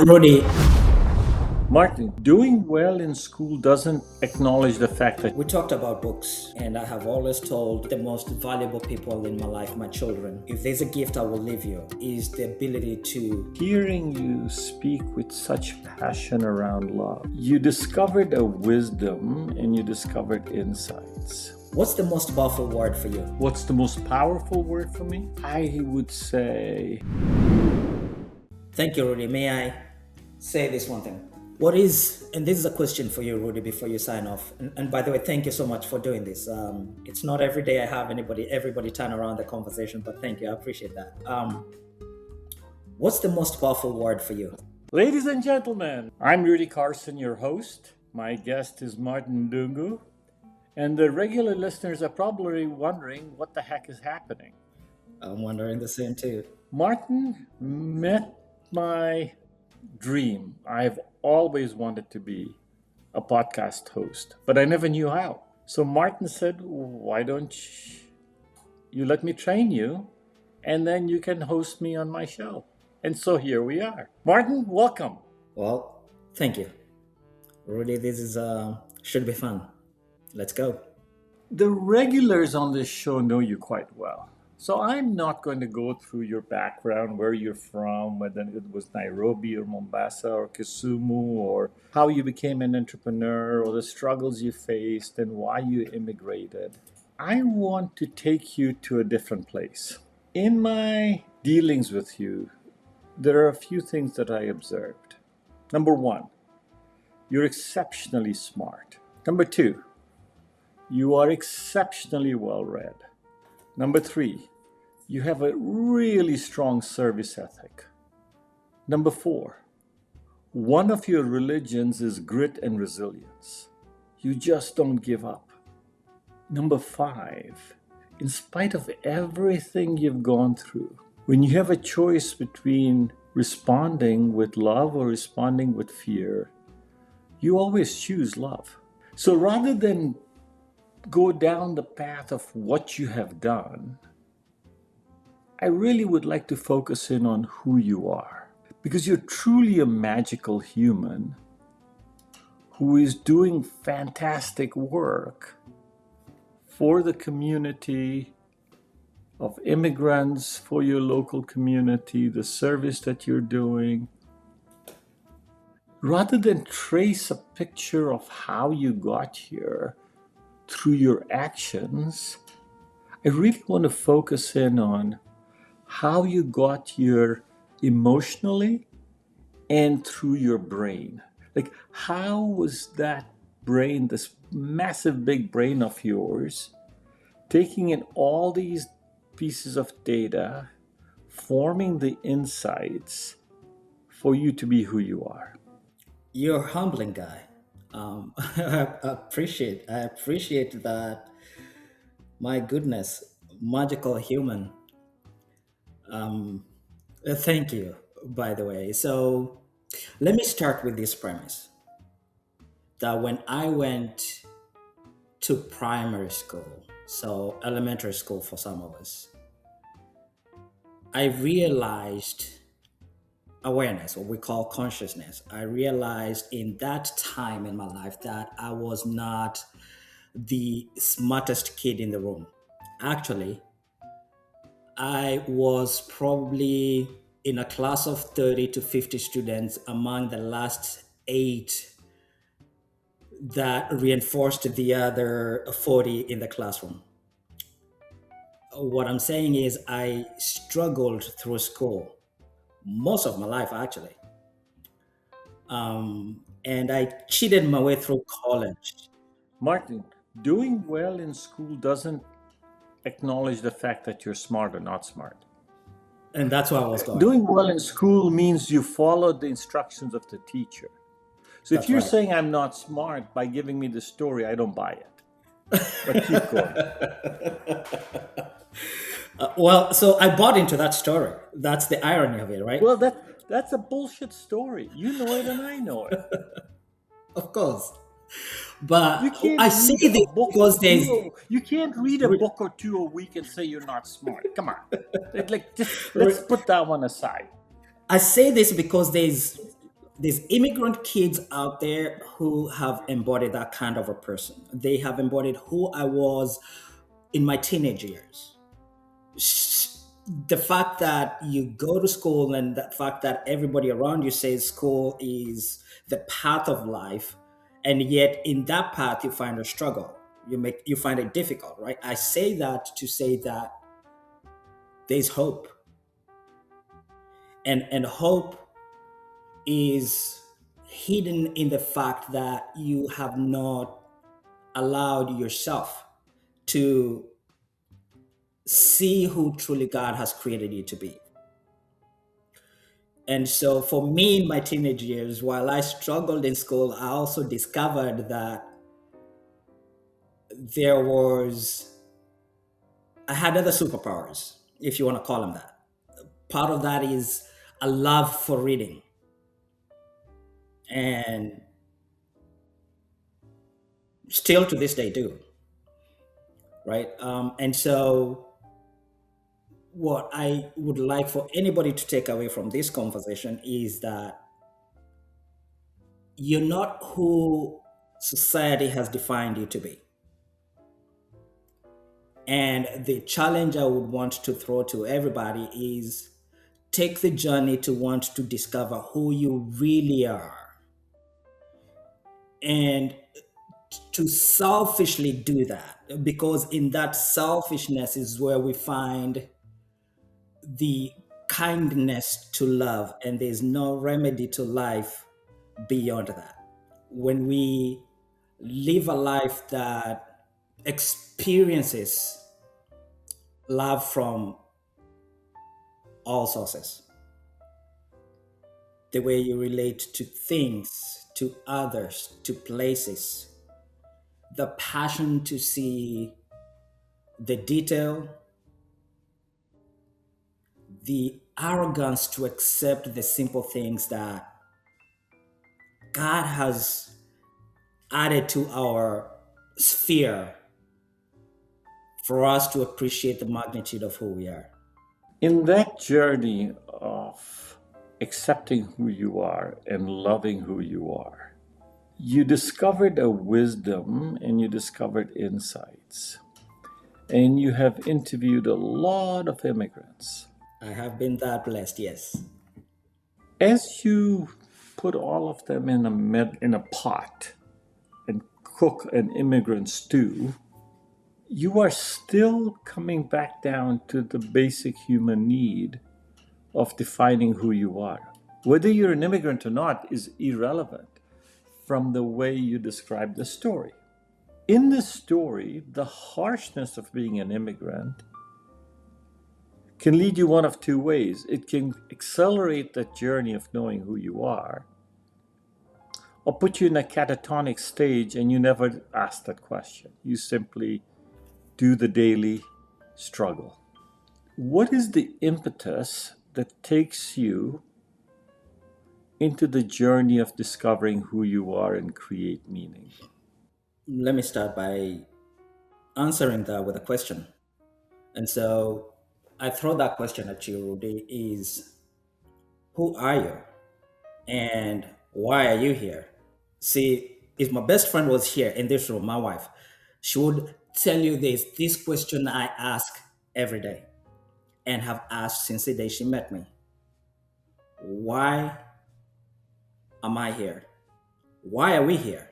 Rudy, Martin, doing well in school doesn't acknowledge the fact that we talked about books, and I have always told the most valuable people in my life, my children, if there's a gift I will leave you, is the ability to. hearing you speak with such passion around love, you discovered a wisdom and you discovered insights. What's the most powerful word for you? What's the most powerful word for me? I would say, Thank you, Rudy. May I say this one thing? What is, and this is a question for you, Rudy, before you sign off. And by the way, thank you so much for doing this. It's not every day I have everybody turn around the conversation, but thank you. I appreciate that. What's the most powerful word for you? ladies and gentlemen, I'm Rudy Carson, your host. My guest is Martin Ndung'u. And the regular listeners are probably wondering what the heck is happening. I'm wondering the same too. Martin met my dream. I've always wanted to be a podcast host, but I never knew how. So Martin said, why don't you let me train you and then you can host me on my show? And so here we are. Martin, welcome. Well, thank you. Rudy, this is should be fun. Let's go. The regulars on this show know you quite well. So I'm not going to go through your background, where you're from, whether it was Nairobi or Mombasa or Kisumu, or how you became an entrepreneur, or the struggles you faced and why you immigrated. I want to take you to a different place. In my dealings with you, there are a few things that I observed. Number one, you're exceptionally smart. Number two, you are exceptionally well-read. Number three, you have a really strong service ethic. Number four, one of your religions is grit and resilience. You just don't give up. Number five, in spite of everything you've gone through, when you have a choice between responding with love or responding with fear, you always choose love. So rather than go down the path of what you have done, I really would like to focus in on who you are, because you're truly a magical human who is doing fantastic work for the community of immigrants, for your local community, the service that you're doing. Rather than trace a picture of how you got here through your actions, I really want to focus in on how you got here emotionally and through your brain. Like, how was that brain, this massive big brain of yours, taking in all these pieces of data, forming the insights for you to be who you are? You're a humbling guy. I appreciate that. My goodness, magical human. Thank you, by the way. So let me start with this premise that when I went to primary school, so elementary school for some of us, I realized awareness, what we call consciousness. I realized in that time in my life that I was not the smartest kid in the room. Actually, I was probably in a class of 30 to 50 students among the last 8 that reinforced the other 40 in the classroom. What I'm saying is I struggled through school most of my life, actually. And I cheated my way through college. Martin, doing well in school doesn't acknowledge the fact that you're smart or not smart. And that's where I was going. Doing well in school means you followed the instructions of the teacher. So That's if you're right. saying I'm not smart by giving me the story, I don't buy it. But keep going. Well, so I bought into that story. That's the irony of it, right? Well, that's a bullshit story. You know it and I know it. Of course. But You can't I say read this a book because or there's two. You can't read a book or two a week and say you're not smart. Come on, just let's put that one aside. I say this because there's There's immigrant kids out there who have embodied that kind of a person. They have embodied who I was in my teenage years. The fact that you go to school and the fact that everybody around you says school is the path of life, and yet in that path you find a struggle. You find it difficult, right? I say that to say that there's hope, and hope is hidden in the fact that you have not allowed yourself to see who truly God has created you to be. And so for me in my teenage years, while I struggled in school, I also discovered that there was, I had other superpowers, if you want to call them that. Part of that is a love for reading. And still to this day do, right? And so what I would like for anybody to take away from this conversation is that you're not who society has defined you to be. And the challenge I would want to throw to everybody is take the journey to want to discover who you really are, and to selfishly do that, because in that selfishness is where we find the kindness to love, and there's no remedy to life beyond that. When we live a life that experiences love from all sources, the way you relate to things, to others, to places, the passion to see the detail, the arrogance to accept the simple things that God has added to our sphere for us to appreciate the magnitude of who we are. In that journey of accepting who you are and loving who you are, you discovered a wisdom and you discovered insights. And you have interviewed a lot of immigrants. I have been that blessed, yes. As you put all of them in a pot and cook an immigrant stew, you are still coming back down to the basic human need of defining who you are. Whether you're an immigrant or not is irrelevant from the way you describe the story. In the story, the harshness of being an immigrant can lead you one of two ways. It can accelerate that journey of knowing who you are, or put you in a catatonic stage and you never ask that question. You simply do the daily struggle. What is the impetus that takes you into the journey of discovering who you are and create meaning? Let me start by answering that with a question. And so I throw that question at you, Rudy, is who are you? And why are you here? See, if my best friend was here in this room, my wife, she would tell you this question I ask every day and have asked since the day she met me. Why am I here? Why are we here?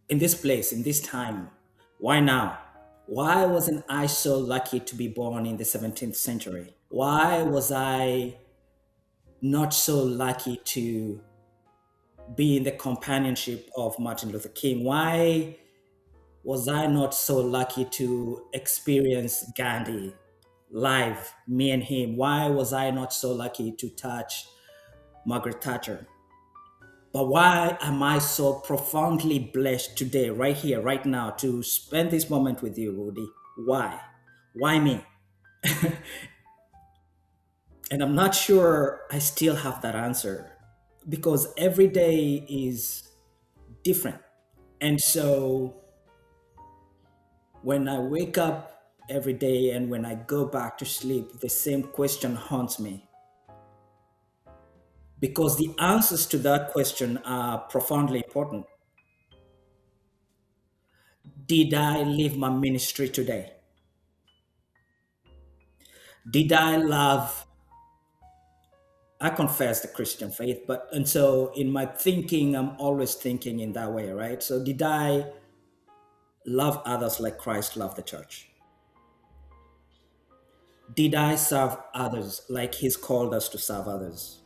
In this place, in this time? Why now? Why wasn't I so lucky to be born in the 17th century? Why was I not so lucky to be in the companionship of Martin Luther King? Why was I not so lucky to experience Gandhi live, me and him? Why was I not so lucky to touch Margaret Thatcher? But why am I so profoundly blessed today, right here, right now, to spend this moment with you, Rudy? Why? Why me? And I'm not sure I still have that answer, because every day is different. And so when I wake up every day and when I go back to sleep, the same question haunts me. because the answers to that question are profoundly important. Did I live my ministry today? Did I love, I confess the Christian faith, but and so in my thinking, I'm always thinking in that way, right? So did I love others like Christ loved the church? Did I serve others like He's called us to serve others?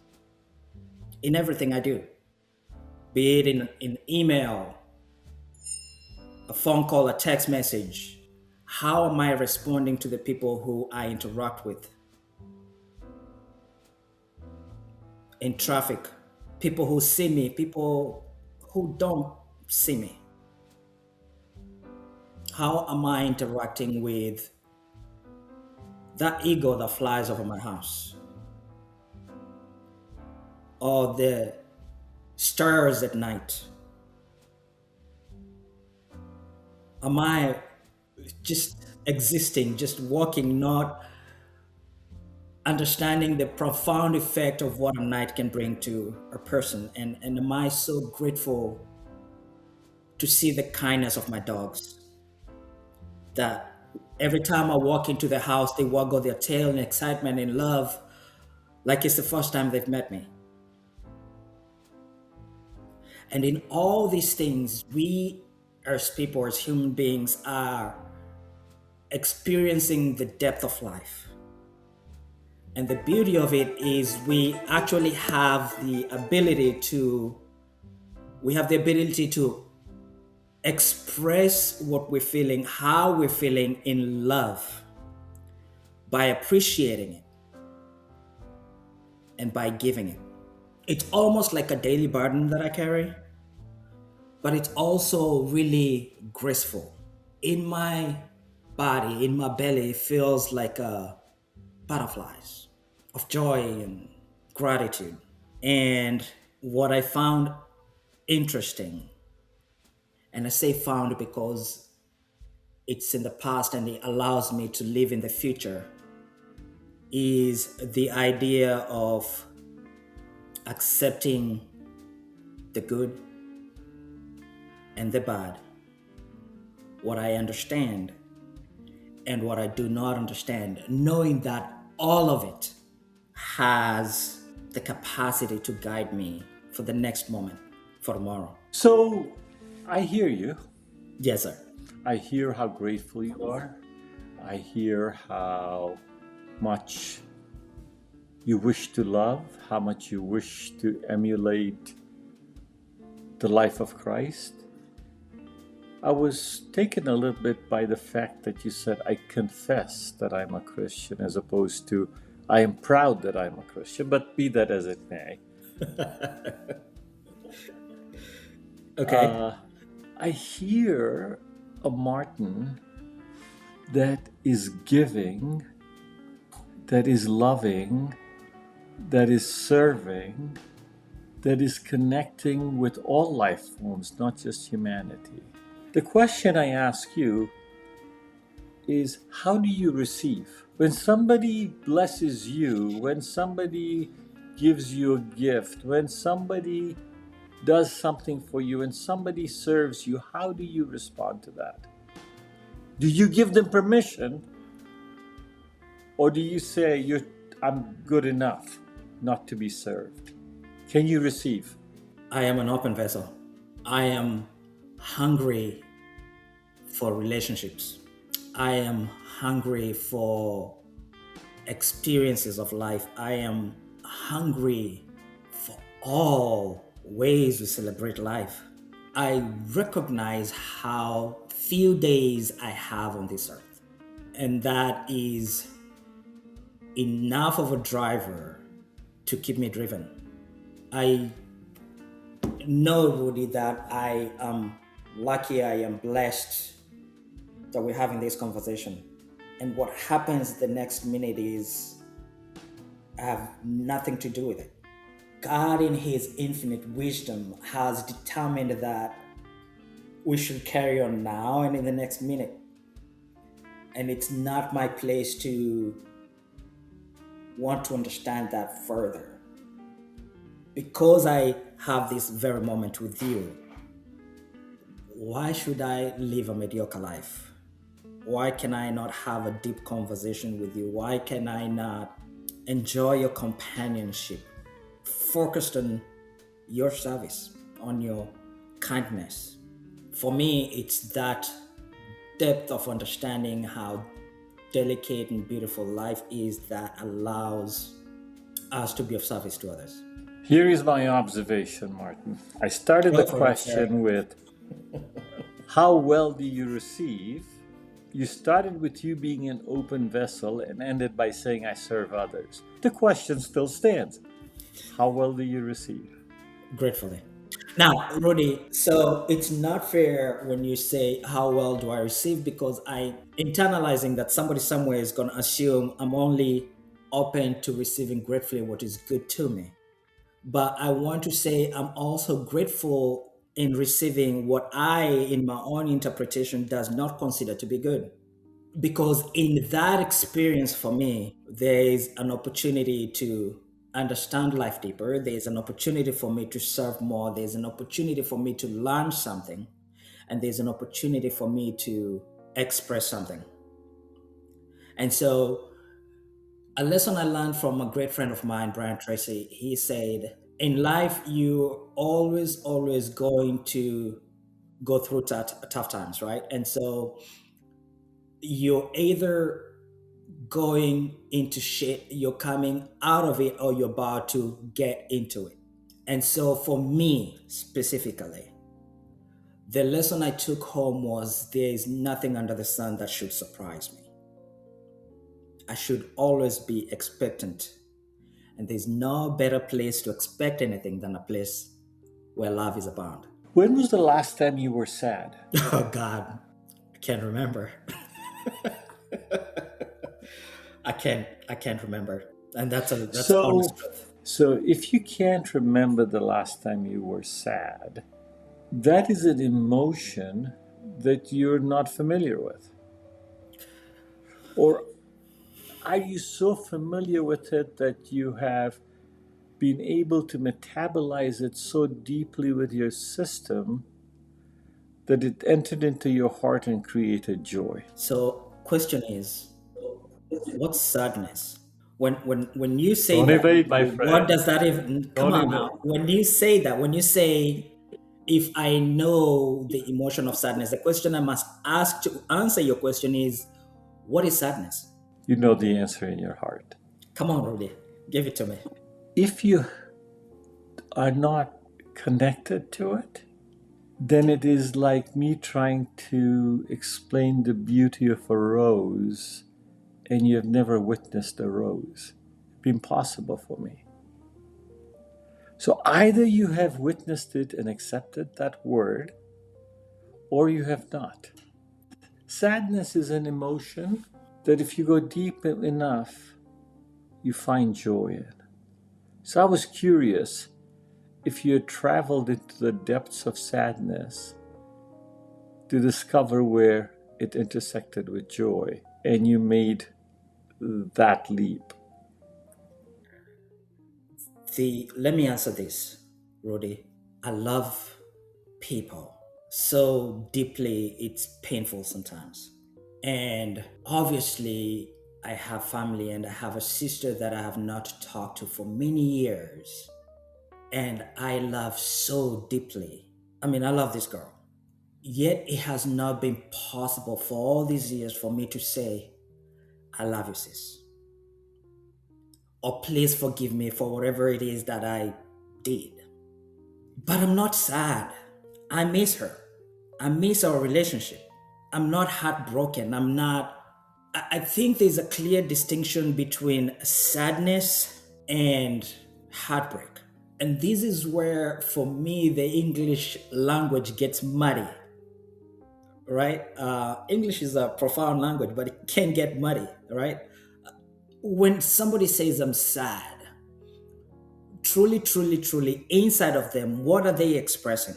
In everything I do, be it in email, a phone call, a text message, how am I responding to the people who I interact with in traffic? People who see me, people who don't see me. How am I interacting with that ego that flies over my house or the stars at night? Am I just existing, just walking, not understanding the profound effect of what a night can bring to a person? And am I so grateful to see the kindness of my dogs that every time I walk into the house, they waggle their tail in excitement and love like it's the first time they've met me. And in all these things, we as people, as human beings, are experiencing the depth of life. And the beauty of it is we have the ability to express what we're feeling, how we're feeling in love by appreciating it and by giving it. It's almost like a daily burden that I carry, but it's also really graceful. In my body, in my belly, it feels like butterflies of joy and gratitude. And what I found interesting, and I say found because it's in the past and it allows me to live in the future, is the idea of accepting the good and the bad, what I understand and what I do not understand, knowing that all of it has the capacity to guide me for the next moment, for tomorrow. So I hear you. Yes, sir. I hear how grateful you are. I hear how much you wish to love, how much you wish to emulate the life of Christ. I was taken a little bit by the fact that you said, I confess that I'm a Christian, as opposed to, I am proud that I'm a Christian, but be that as it may. Okay. I hear a Martin that is giving, that is loving, that is serving, that is connecting with all life forms, not just humanity. The question I ask you is, how do you receive? When somebody blesses you, when somebody gives you a gift, when somebody does something for you, when somebody serves you, how do you respond to that? Do you give them permission? Or do you say, I'm good enough not to be served? Can you receive? I am an open vessel. I am hungry for relationships. I am hungry for experiences of life. I am hungry for all ways we celebrate life. I recognize how few days I have on this earth. And that is enough of a driver to keep me driven. I know, Rudy, that I am lucky, I am blessed that we're having this conversation. And what happens the next minute is I have nothing to do with it. God, in His infinite wisdom, has determined that we should carry on now and in the next minute. And it's not my place to want to understand that further. because I have this very moment with you, why should I live a mediocre life? Why can I not have a deep conversation with you? Why can I not enjoy your companionship, focused on your service, on your kindness? For me, it's that depth of understanding how delicate and beautiful life is that allows us to be of service to others. Here is my observation, Martin. I started the Go for it, sir. question with how well do you receive? You started with you being an open vessel and ended by saying, I serve others. The question still stands. How well do you receive? Gratefully. Now, Rudy, so it's not fair when you say, how well do I receive? Because I internalizing that somebody somewhere is going to assume I'm only open to receiving gratefully what is good to me. But I want to say I'm also grateful in receiving what I, in my own interpretation, does not consider to be good. Because in that experience for me, there is an opportunity to understand life deeper. There's an opportunity for me to serve more. There's an opportunity for me to learn something. And there's an opportunity for me to express something. And so, a lesson I learned from a great friend of mine, Brian Tracy, he said, in life, you're always going to go through tough times, right? And so, you're either going into shit, you're coming out of it, or you're about to get into it. And so, for me specifically, the lesson I took home was there is nothing under the sun that should surprise me. I should always be expectant. And there's no better place to expect anything than a place where love is abound. When was the last time you were sad? Oh God, I can't remember. I can't remember. And that's So, honest truth. so if you can't remember the last time you were sad, that is an emotion that you're not familiar with. Or are you so familiar with it that you have been able to metabolize it so deeply with your system that it entered into your heart and created joy? So question is, what's sadness? When you say Don't that, evade, my what friend. does that even come Don't on evade. now? When you say that, when you say if I know the emotion of sadness, the question I must ask to answer your question is, what is sadness? You know the answer in your heart. Come on, Rudy, give it to me. If you are not connected to it, then it is like me trying to explain the beauty of a rose and you have never witnessed a rose. It'd be impossible for me. So either you have witnessed it and accepted that word, or you have not. Sadness is an emotion that if you go deep enough, you find joy in. So I was curious if you had traveled into the depths of sadness to discover where it intersected with joy, and you made that leap. Let me answer this, Rudy. I love people so deeply it's painful sometimes. And obviously, I have family and I have a sister that I have not talked to for many years. And I love so deeply. I mean, I love this girl. Yet it has not been possible for all these years for me to say, I love you, sis. Or please forgive me for whatever it is that I did. But I'm not sad. I miss her. I miss our relationship. I'm not heartbroken. I'm not. I think there's a clear distinction between sadness and heartbreak. And this is where, for me, the English language gets muddy, right? English is a profound language, but it can get muddy, right? When somebody says, I'm sad, truly, inside of them, what are they expressing?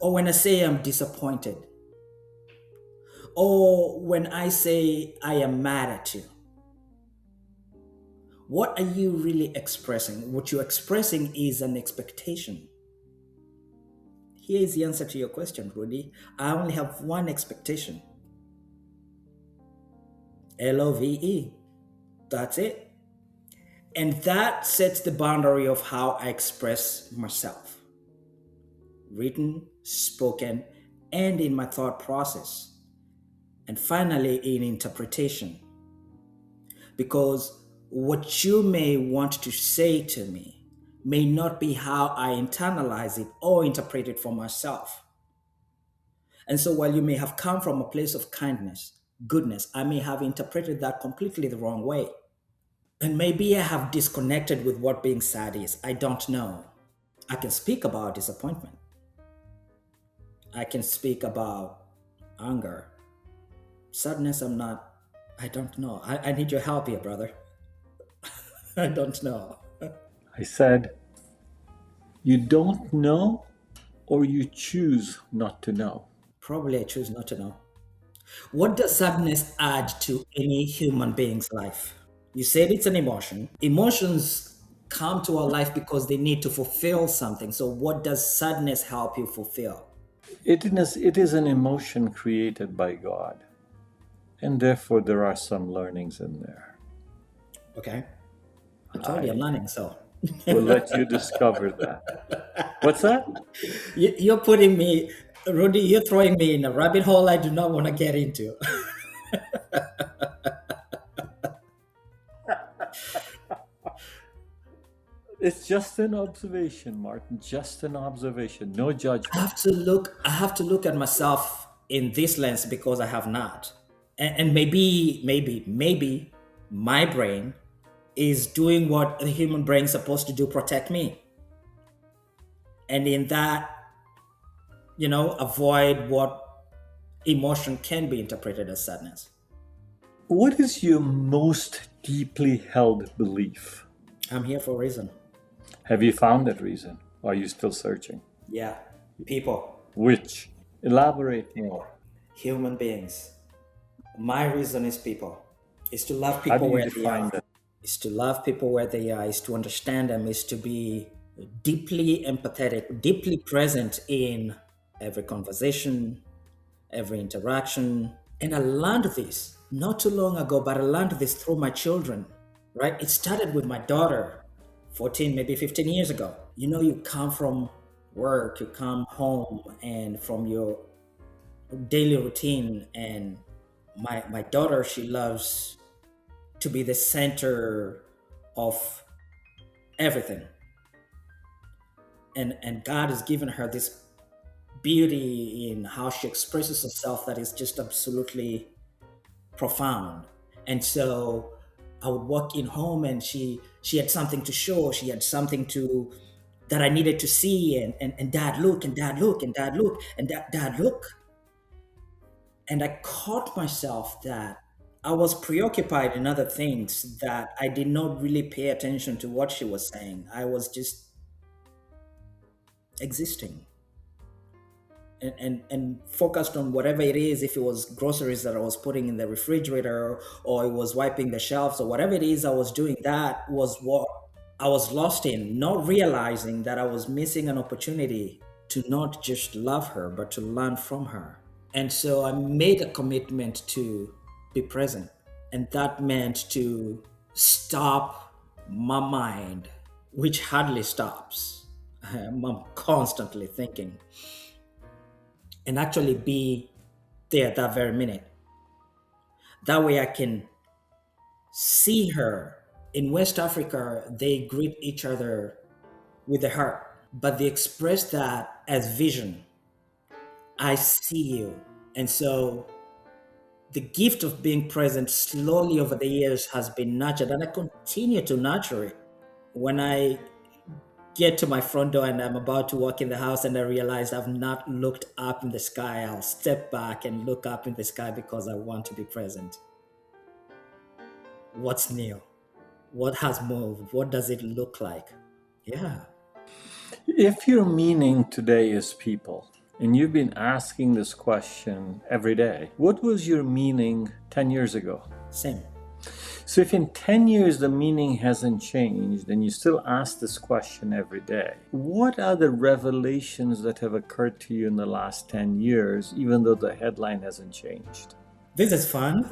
Or when I say I'm disappointed, or when I say I am mad at you, What are you really expressing? What you're expressing is an expectation. Here is the answer to your question, Rudy. I only have one expectation. LOVE. That's it. And that sets the boundary of how I express myself, written, spoken, and in my thought process. And finally, in interpretation. Because what you may want to say to me may not be how I internalize it or interpret it for myself. And so while you may have come from a place of kindness, goodness, I may have interpreted that completely the wrong way. And maybe I have disconnected with what being sad is. I don't know. I can speak about disappointment. I can speak about anger. Sadness, I don't know. I need your help here, brother. I don't know. I said, you don't know or you choose not to know. Probably I choose not to know. What does sadness add to any human being's life? You said it's an emotion. Emotions come to our life because they need to fulfill something. So, what does sadness help you fulfill? It is an emotion created by God, and therefore there are some learnings in there. Okay. I told you I'm I learning, so. will let you discover that. What's that? You're putting me, Rudy, you're throwing me in a rabbit hole I do not want to get into. It's just an observation, Martin. Just an observation. No judgment. I have to look at myself in this lens because I have not. And maybe my brain is doing what the human brain is supposed to do, protect me. And in that, avoid what emotion can be interpreted as sadness. What is your most deeply held belief? I'm here for a reason. Have you found that reason? Or are you still searching? Yeah. People, Which? Elaborate more. human beings. My reason is people. Is to love How do people you where they define are. that? Is to love people where they are. Is to understand them. Is to be deeply empathetic, deeply present in every conversation, every interaction. And I learned this not too long ago, but I learned this through my children, right? It started with my daughter 14, maybe 15 years ago. You come from work, you come home and from your daily routine. And my daughter, she loves to be the center of everything. And God has given her this beauty in how she expresses herself that is just absolutely profound. And so I would walk in home and she had something to show. She had something to that I needed to see, and dad look, and dad look, and dad look, and dad look. And I caught myself that I was preoccupied in other things, that I did not really pay attention to what she was saying. I was just existing and focused on whatever it is. If it was groceries that I was putting in the refrigerator, or it was wiping the shelves, or whatever it is I was doing, that was what I was lost in, not realizing that I was missing an opportunity to not just love her, but to learn from her. And so I made a commitment to be present. And that meant to stop my mind, which hardly stops. I'm constantly thinking, and actually be there that very minute. That way I can see her. In West Africa, they greet each other with the heart, but they express that as vision. I see you. And so the gift of being present slowly over the years has been nurtured, and I continue to nurture it. When I get to my front door and I'm about to walk in the house and I realize I've not looked up in the sky, I'll step back and look up in the sky because I want to be present. What's new? What has moved? What does it look like? Yeah. If your meaning today is people, and you've been asking this question every day, what was your meaning 10 years ago? Same. So So if in 10 years the meaning hasn't changed and you still ask this question every day, what are the revelations that have occurred to you in the last 10 years, even though the headline hasn't changed? This is fun.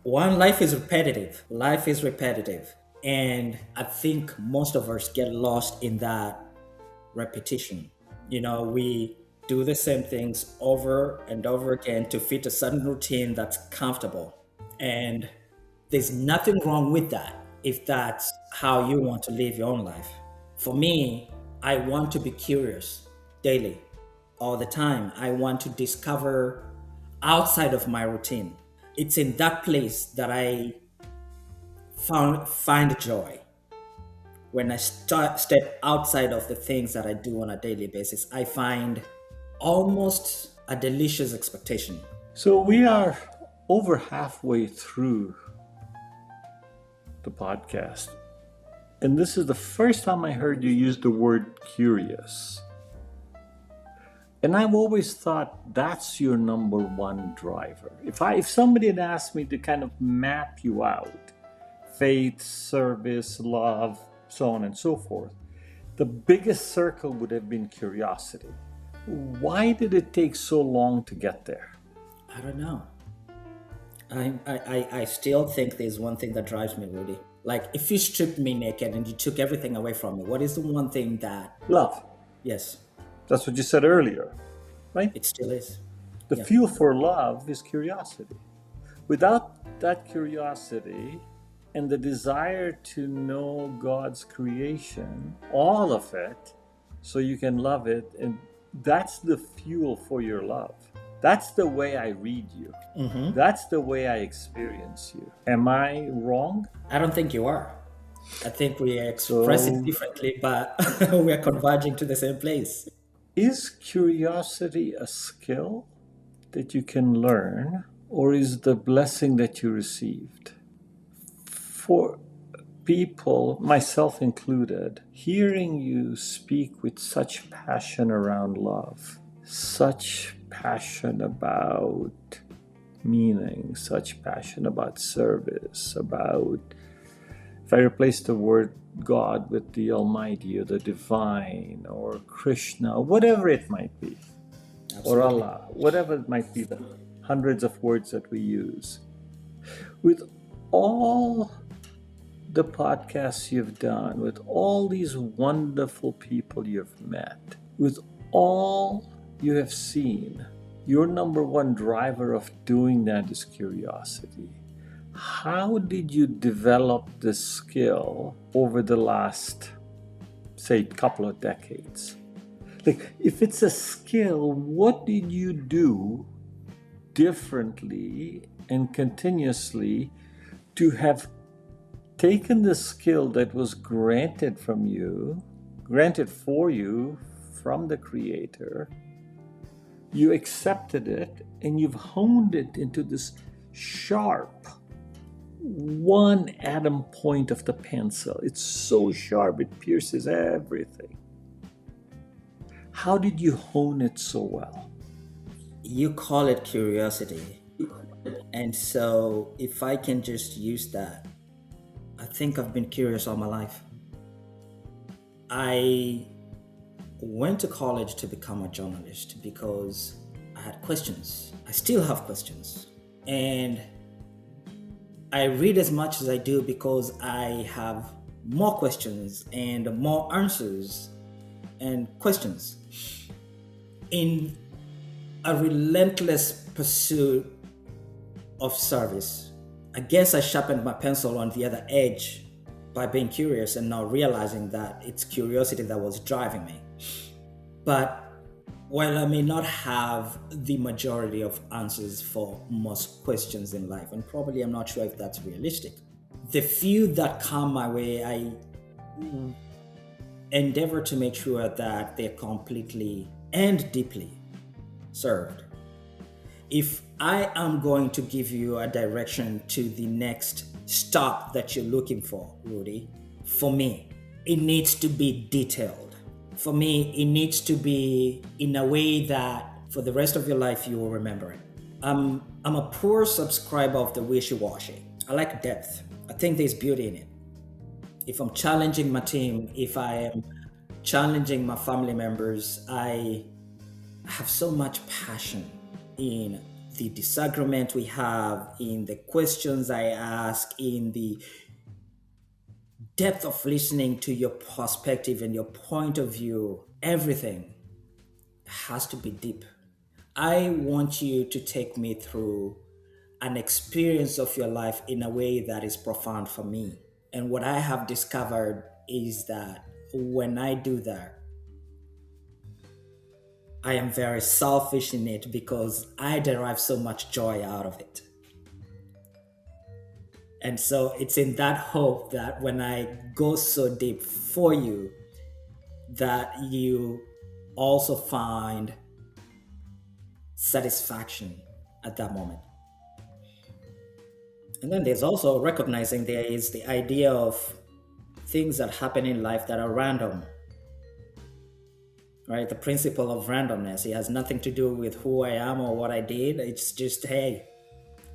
One, life is repetitive. Life is repetitive. And I think most of us get lost in that repetition. We do the same things over and over again to fit a certain routine that's comfortable. And there's nothing wrong with that if that's how you want to live your own life. For me, I want to be curious daily, all the time. I want to discover outside of my routine. It's in that place that I find joy. When I step outside of the things that I do on a daily basis, I find almost a delicious expectation. So we are over halfway through the podcast. And this is the first time I heard you use the word curious. And I've always thought that's your number one driver. If somebody had asked me to kind of map you out, faith, service, love, so on and so forth, the biggest circle would have been curiosity. Why did it take so long to get there? I don't know. I still think there's one thing that drives me, Rudy. Like, if you stripped me naked and you took everything away from me, what is the one thing that, Love. yes, That's what you said earlier, right? it still is? The Yeah. fuel for love is curiosity. Without that curiosity and the desire to know God's creation, all of it, so you can love it, and that's the fuel for your love. That's the way I read you. That's the way I experience you. Am I wrong? I don't think you are. I think we express it differently, but we are converging to the same place. Is curiosity a skill that you can learn, or is the blessing that you received? For people, myself included, hearing you speak with such passion around love, such passion about meaning, such passion about service, about, if I replace the word God with the Almighty or the Divine or Krishna, whatever it might be, or Allah, whatever it might be, the hundreds of words that we use. With all the podcasts you've done, with all these wonderful people you've met, with all you have seen, your number one driver of doing that is curiosity. How did you develop this skill over the last, say, couple of decades? Like, if it's a skill, what did you do differently and continuously to have taken the skill that was granted for you from the Creator, you accepted it, and you've honed it into this sharp one atom point of the pencil. It's so sharp, it pierces everything. How did you hone it so well? You call it curiosity. And so, if I can just use that, I think I've been curious all my life. I went to college to become a journalist because I had questions. I still have questions. And I read as much as I do because I have more questions and more answers and questions. In a relentless pursuit of service, I guess I sharpened my pencil on the other edge by being curious and now realizing that it's curiosity that was driving me. But while I may not have the majority of answers for most questions in life, and probably I'm not sure if that's realistic, the few that come my way, I endeavor to make sure that they're completely and deeply served. If I am going to give you a direction to the next stop that you're looking for, Rudy, for me, it needs to be detailed. For me, it needs to be in a way that for the rest of your life you will remember it. I'm a poor subscriber of the wishy-washy. I like depth. I think there's beauty in it. If I'm challenging my team, if I am challenging my family members, I have so much passion in the disagreement we have, in the questions I ask, in the depth of listening to your perspective and your point of view. Everything has to be deep. I want you to take me through an experience of your life in a way that is profound for me. And what I have discovered is that when I do that, I am very selfish in it because I derive so much joy out of it. And so it's in that hope that when I go so deep for you, that you also find satisfaction at that moment. And then there's also recognizing there is the idea of things that happen in life that are random, right? The principle of randomness. It has nothing to do with who I am or what I did. It's just, hey,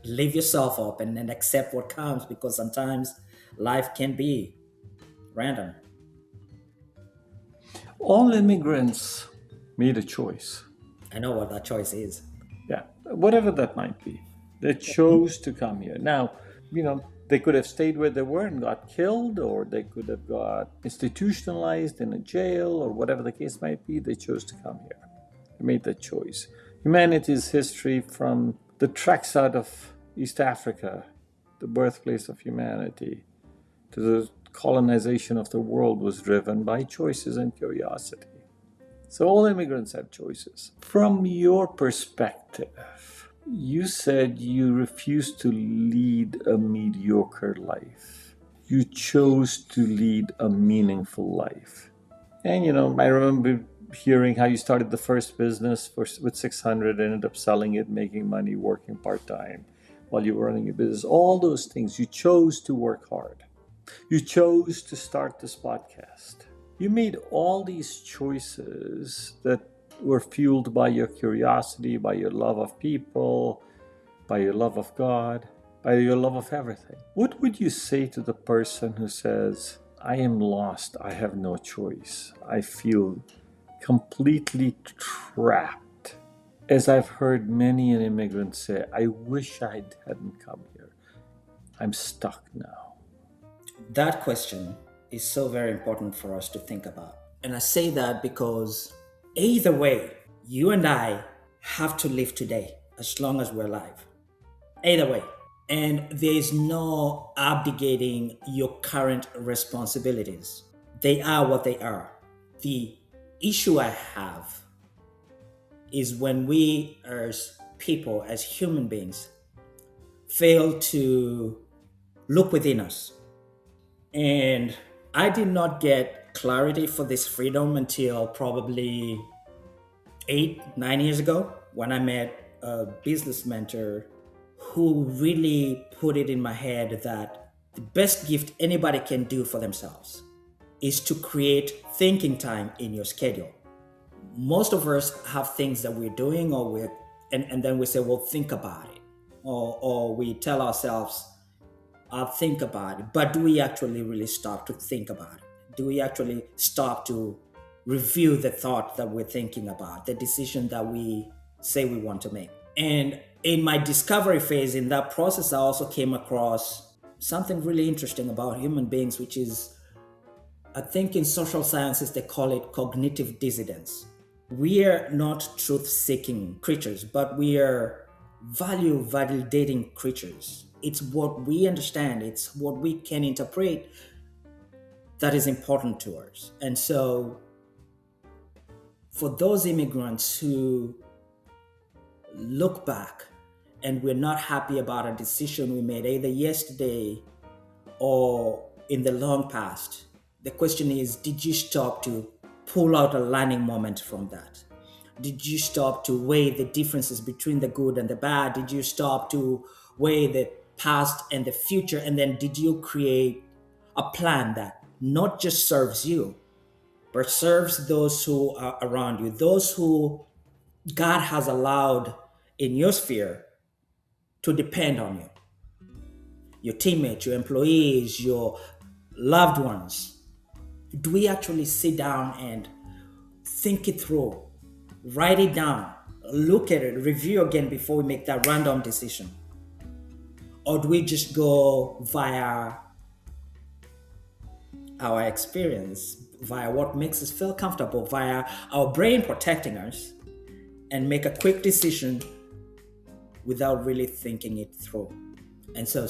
leave yourself open and accept what comes because sometimes life can be random. All immigrants made a choice. I know what that choice is. Yeah, whatever that might be. They chose to come here. Now, they could have stayed where they were and got killed, or they could have got institutionalized in a jail, or whatever the case might be. They chose to come here. They made that choice. Humanity's history, from the treks out of East Africa, the birthplace of humanity, to the colonization of the world, was driven by choices and curiosity. So all immigrants have choices. From your perspective, you said you refused to lead a mediocre life. You chose to lead a meaningful life. And I remember hearing how you started the first business with 600, ended up selling it, making money, working part-time while you were running your business. All those things. You chose to work hard. You chose to start this podcast. You made all these choices that were fueled by your curiosity, by your love of people, by your love of God, by your love of everything. What would you say to the person who says, I am lost, I have no choice, I feel completely trapped? As I've heard many an immigrant say, I wish I hadn't come here. I'm stuck now. That question is so very important for us to think about. And I say that because either way, you and I have to live today as long as we're alive. Either way. And there is no abdicating your current responsibilities. They are what they are. The issue I have is when we as people, as human beings, fail to look within us. And I did not get clarity for this freedom until probably 8, 9 years ago when I met a business mentor who really put it in my head that the best gift anybody can do for themselves is to create thinking time in your schedule. Most of us have things that we're doing and then we say, well, think about it. Or we tell ourselves, I'll think about it. But do we actually really stop to think about it? Do we actually stop to review the thought that we're thinking about, the decision that we say we want to make? And in my discovery phase, in that process, I also came across something really interesting about human beings, which is, I think in social sciences, they call it cognitive dissidence. We are not truth seeking creatures, but we are value validating creatures. It's what we understand, it's what we can interpret that is important to us. And so, for those immigrants who look back and we're not happy about a decision we made either yesterday or in the long past, the question is, did you stop to pull out a learning moment from that? Did you stop to weigh the differences between the good and the bad? Did you stop to weigh the past and the future? And then did you create a plan that not just serves you, but serves those who are around you, those who God has allowed in your sphere to depend on you? your teammates, your employees, your loved ones? Do we actually sit down and think it through, write it down, look at it, review again before we make that random decision? Or do we just go via our experience, via what makes us feel comfortable, via our brain protecting us, and make a quick decision without really thinking it through? And so,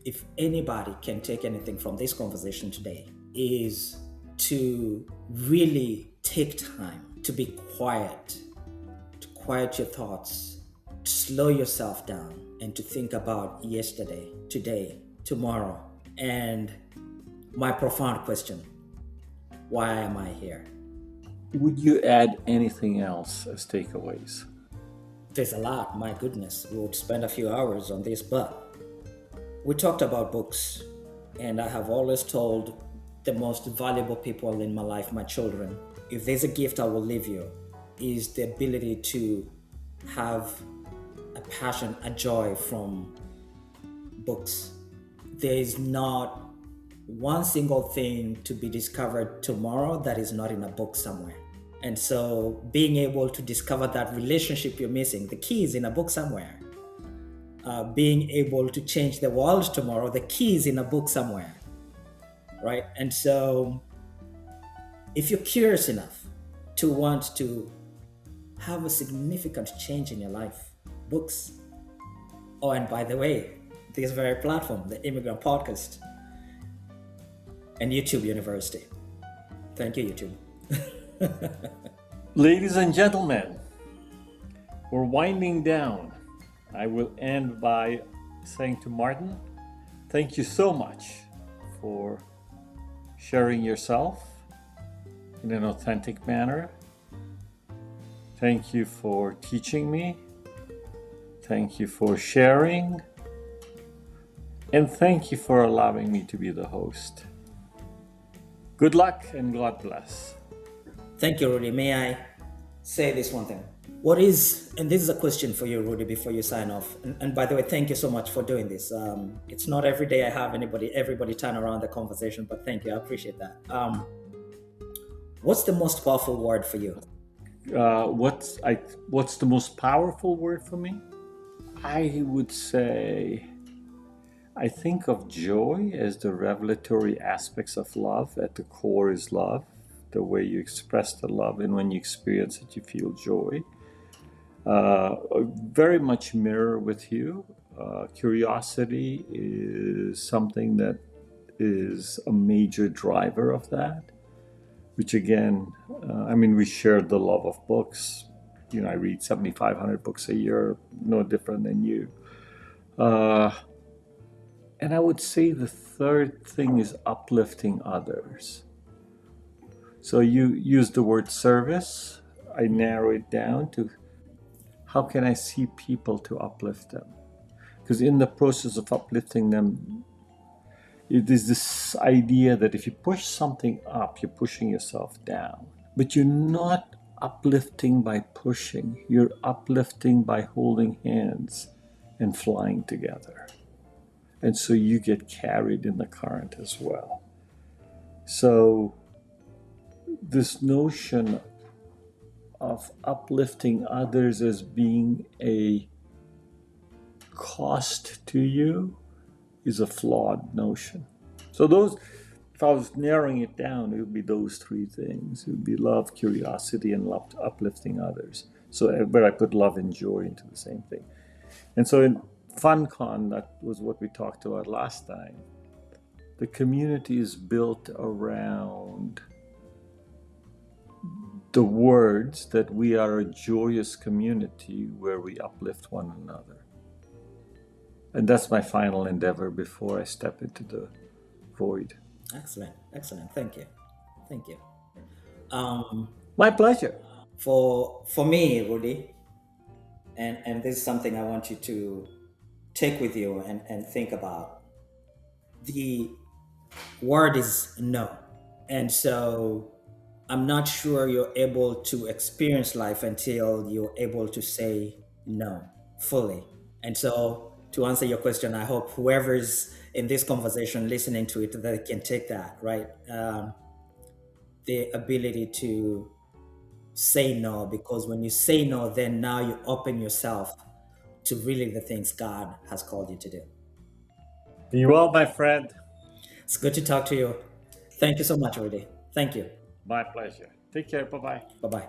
if anybody can take anything from this conversation today, is to really take time to be quiet, to quiet your thoughts, to slow yourself down, and to think about yesterday, today, tomorrow. And my profound question: why am I here? Would you add anything else as takeaways? There's a lot, my goodness. We would spend a few hours on this, but we talked about books, and I have always told the most valuable people in my life, my children, if there's a gift I will leave you, is the ability to have a passion, a joy from books. There is not one single thing to be discovered tomorrow that is not in a book somewhere. And so being able to discover that relationship you're missing, the key is in a book somewhere. Being able to change the world tomorrow, the key is in a book somewhere, right? And so if you're curious enough to want to have a significant change in your life, books. Oh, and by the way, this very platform, the Immigrant Podcast, and YouTube University. Thank you, YouTube. Ladies and gentlemen, we're winding down. I will end by saying to Martin, thank you so much for sharing yourself in an authentic manner. Thank you for teaching me. Thank you for sharing. And thank you for allowing me to be the host. Good luck and God bless. Thank you, Rudy. May I say this one thing? What is, and this is a question for you, Rudy, before you sign off. And by the way, thank you so much for doing this. It's not every day I have everybody turn around the conversation, but thank you. I appreciate that. What's the most powerful word for you? What's the most powerful word for me? I would say, I think of joy as the revelatory aspects of love. At the core is love, the way you express the love, and when you experience it, you feel joy. Very much mirror with you. Curiosity is something that is a major driver of that, which again, we share the love of books. I read 7,500 books a year, no different than you. And I would say the third thing is uplifting others. So you use the word service. I narrow it down to how can I see people to uplift them? Because in the process of uplifting them, it is this idea that if you push something up, you're pushing yourself down. But you're not uplifting by pushing. You're uplifting by holding hands and flying together. And so you get carried in the current as well. So this notion of uplifting others as being a cost to you is a flawed notion. So those, if I was narrowing it down, it would be those three things. It would be love, curiosity, and uplifting others. So where I put love and joy into the same thing. And so in FunCon, that was what we talked about last time. The community is built around the words that we are a joyous community where we uplift one another. And that's my final endeavor before I step into the void. Excellent. Thank you. My pleasure. For me, Rudy, and this is something I want you to take with you and think about. The word is no. And so I'm not sure you're able to experience life until you're able to say no fully. And so to answer your question, I hope whoever's in this conversation listening to it that they can take that right. The ability to say no, because when you say no, then now you open yourself to really the things God has called you to do. Be well, my friend. It's good to talk to you. Thank you so much, Rudy. Thank you. My pleasure. Take care. Bye bye. Bye bye.